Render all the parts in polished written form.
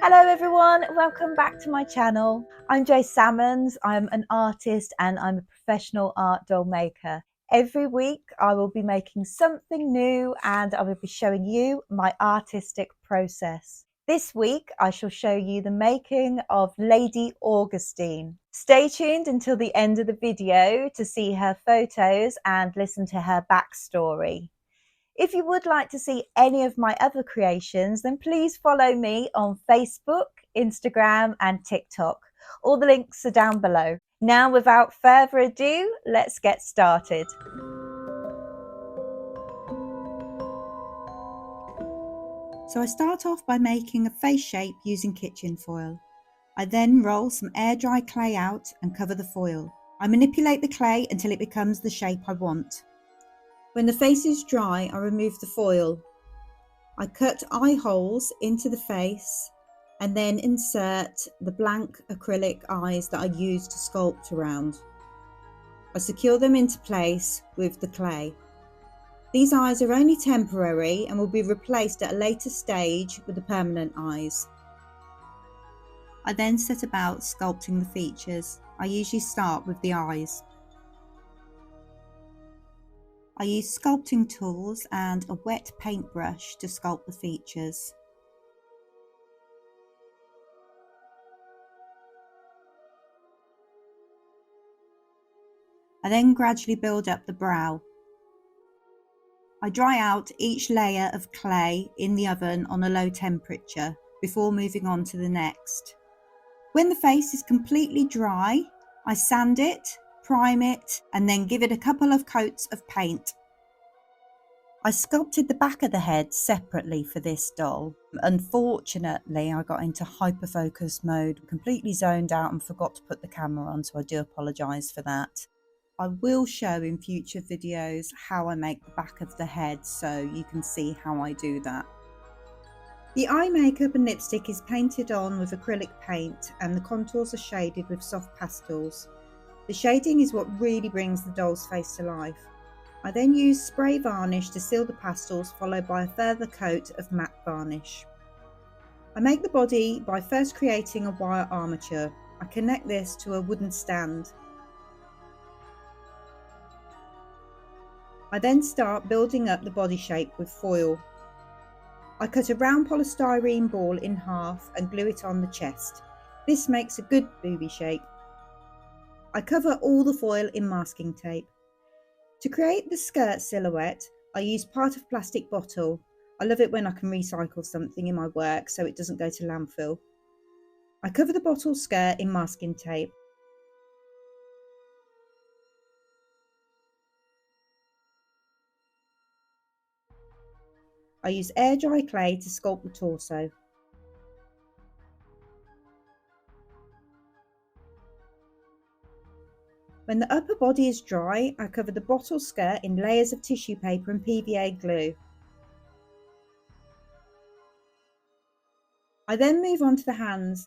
Hello everyone, welcome back to my channel. I'm Jo Salmons, I'm an artist and I'm a professional art doll maker. Every week I will be making something new and I will be showing you my artistic process. This week I shall show you the making of Lady Augustine. Stay tuned until the end of the video to see her photos and listen to her backstory. If you would like to see any of my other creations, then please follow me on Facebook, Instagram and TikTok. All the links are down below. Now, without further ado, let's get started. So I start off by making a face shape using kitchen foil. I then roll some air dry clay out and cover the foil. I manipulate the clay until it becomes the shape I want. When the face is dry, I remove the foil. I cut eye holes into the face and then insert the blank acrylic eyes that I use to sculpt around. I secure them into place with the clay. These eyes are only temporary and will be replaced at a later stage with the permanent eyes. I then set about sculpting the features. I usually start with the eyes. I use sculpting tools and a wet paintbrush to sculpt the features. I then gradually build up the brow. I dry out each layer of clay in the oven on a low temperature before moving on to the next. When the face is completely dry, I sand it, prime it, and then give it a couple of coats of paint. I sculpted the back of the head separately for this doll. Unfortunately, I got into hyperfocus mode, completely zoned out and forgot to put the camera on, so I do apologise for that. I will show in future videos how I make the back of the head so you can see how I do that. The eye makeup and lipstick is painted on with acrylic paint and the contours are shaded with soft pastels. The shading is what really brings the doll's face to life. I then use spray varnish to seal the pastels, followed by a further coat of matte varnish. I make the body by first creating a wire armature. I connect this to a wooden stand. I then start building up the body shape with foil. I cut a round polystyrene ball in half and glue it on the chest. This makes a good booby shape. I cover all the foil in masking tape. To create the skirt silhouette, I use part of plastic bottle. I love it when I can recycle something in my work so it doesn't go to landfill. I cover the bottle skirt in masking tape. I use air dry clay to sculpt the torso. When the upper body is dry, I cover the bottle skirt in layers of tissue paper and PVA glue. I then move on to the hands.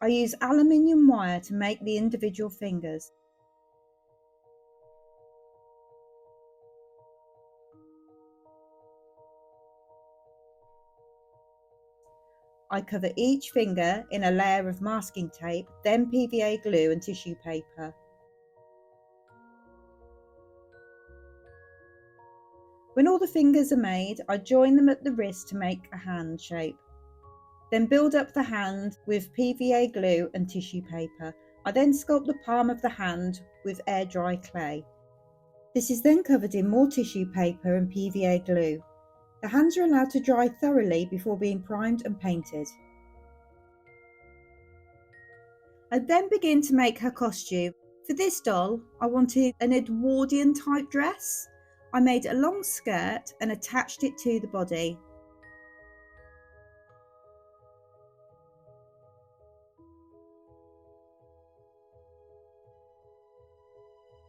I use aluminium wire to make the individual fingers. I cover each finger in a layer of masking tape, then PVA glue and tissue paper. When all the fingers are made, I join them at the wrist to make a hand shape. Then build up the hand with PVA glue and tissue paper. I then sculpt the palm of the hand with air dry clay. This is then covered in more tissue paper and PVA glue. The hands are allowed to dry thoroughly before being primed and painted. I then begin to make her costume. For this doll, I wanted an Edwardian type dress. I made a long skirt and attached it to the body.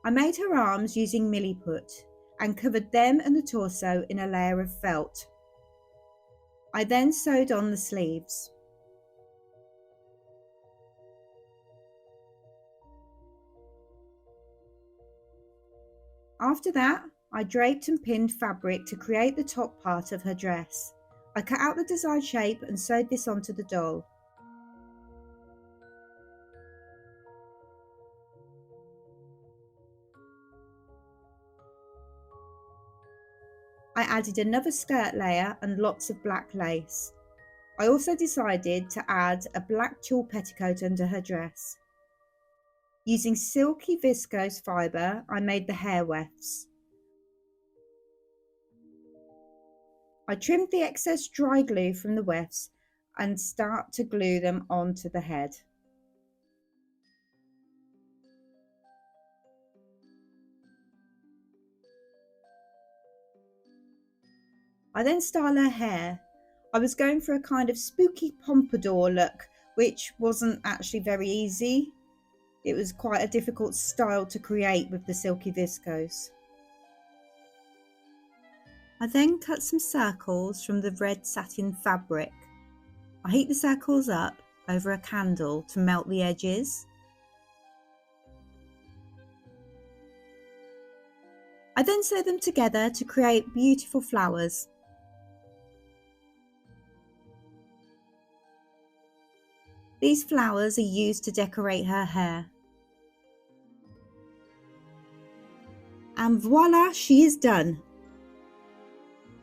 I made her arms using milliput and covered them and the torso in a layer of felt. I then sewed on the sleeves. After that, I draped and pinned fabric to create the top part of her dress. I cut out the desired shape and sewed this onto the doll. I added another skirt layer and lots of black lace. I also decided to add a black tulle petticoat under her dress. Using silky viscose fibre, I made the hair wefts. I trimmed the excess dry glue from the wefts and start to glue them onto the head. I then style her hair. I was going for a kind of spooky pompadour look, which wasn't actually very easy. It was quite a difficult style to create with the silky viscose. I then cut some circles from the red satin fabric. I heat the circles up over a candle to melt the edges. I then sew them together to create beautiful flowers. These flowers are used to decorate her hair. And voila, she is done.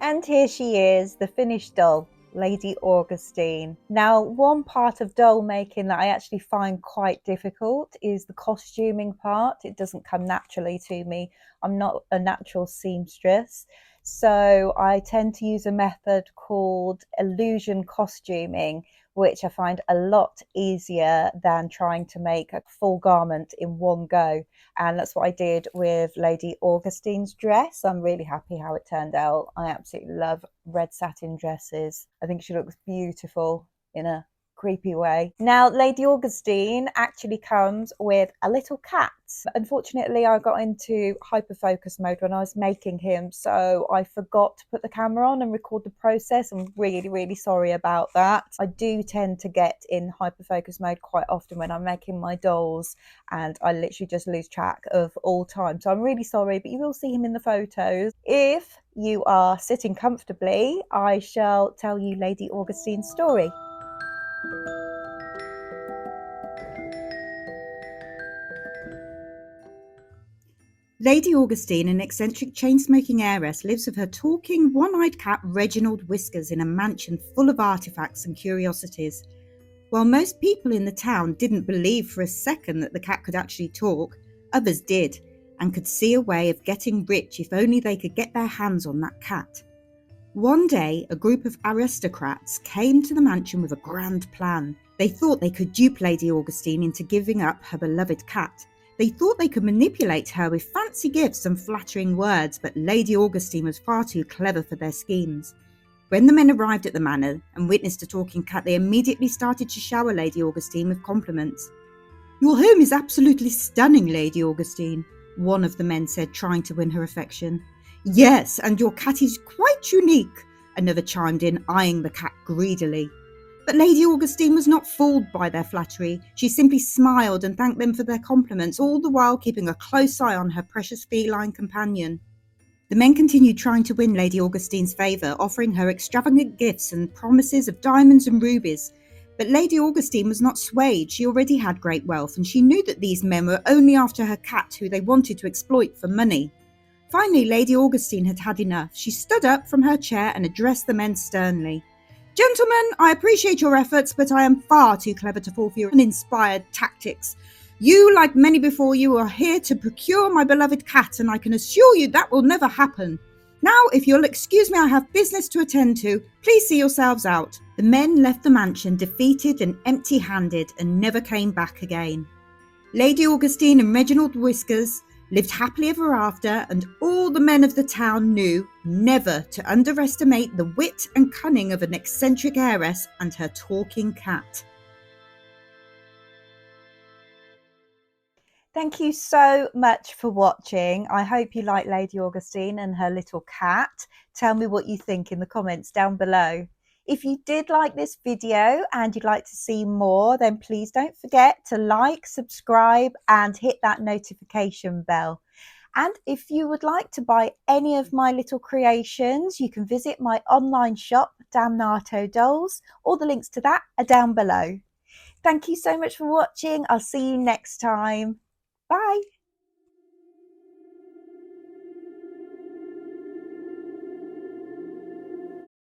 And here she is, the finished doll, Lady Augustine. Now, one part of doll making that I actually find quite difficult is the costuming part. It doesn't come naturally to me. I'm not a natural seamstress. So I tend to use a method called illusion costuming, which I find a lot easier than trying to make a full garment in one go. And that's what I did with Lady Augustine's dress. I'm really happy how it turned out. I absolutely love red satin dresses. I think she looks beautiful in a creepy way. Now, Lady Augustine actually comes with a little cat. Unfortunately, I got into hyperfocus mode when I was making him, so I forgot to put the camera on and record the process. I'm really sorry about that. I do tend to get in hyperfocus mode quite often when I'm making my dolls, and I literally just lose track of all time. So I'm really sorry, but you will see him in the photos. If you are sitting comfortably, I shall tell you Lady Augustine's story. Lady Augustine, an eccentric chain-smoking heiress, lives with her talking, one-eyed cat Reginald Whiskers in a mansion full of artifacts and curiosities. While most people in the town didn't believe for a second that the cat could actually talk, others did, and could see a way of getting rich if only they could get their hands on that cat. One day, a group of aristocrats came to the mansion with a grand plan. They thought they could dupe Lady Augustine into giving up her beloved cat. They thought they could manipulate her with fancy gifts and flattering words, but Lady Augustine was far too clever for their schemes. When the men arrived at the manor and witnessed a talking cat, they immediately started to shower Lady Augustine with compliments. "Your home is absolutely stunning, Lady Augustine," one of the men said, trying to win her affection. "Yes, and your cat is quite unique," another chimed in, eyeing the cat greedily. But Lady Augustine was not fooled by their flattery. She simply smiled and thanked them for their compliments, all the while keeping a close eye on her precious feline companion. The men continued trying to win Lady Augustine's favour, offering her extravagant gifts and promises of diamonds and rubies. But Lady Augustine was not swayed. She already had great wealth, and she knew that these men were only after her cat, who they wanted to exploit for money. Finally, Lady Augustine had had enough. She stood up from her chair and addressed the men sternly. "Gentlemen, I appreciate your efforts, but I am far too clever to fall for your uninspired tactics. You, like many before you, are here to procure my beloved cat, and I can assure you that will never happen. Now, if you'll excuse me, I have business to attend to. Please see yourselves out." The men left the mansion defeated and empty-handed and never came back again. Lady Augustine and Reginald Whiskers lived happily ever after, and all the men of the town knew never to underestimate the wit and cunning of an eccentric heiress and her talking cat. Thank you so much for watching. I hope you like Lady Augustine and her little cat. Tell me what you think in the comments down below. If you did like this video and you'd like to see more, then please don't forget to like, subscribe and hit that notification bell. And if you would like to buy any of my little creations, you can visit my online shop, Damnato Dolls. All the links to that are down below. Thank you so much for watching. I'll see you next time. Bye.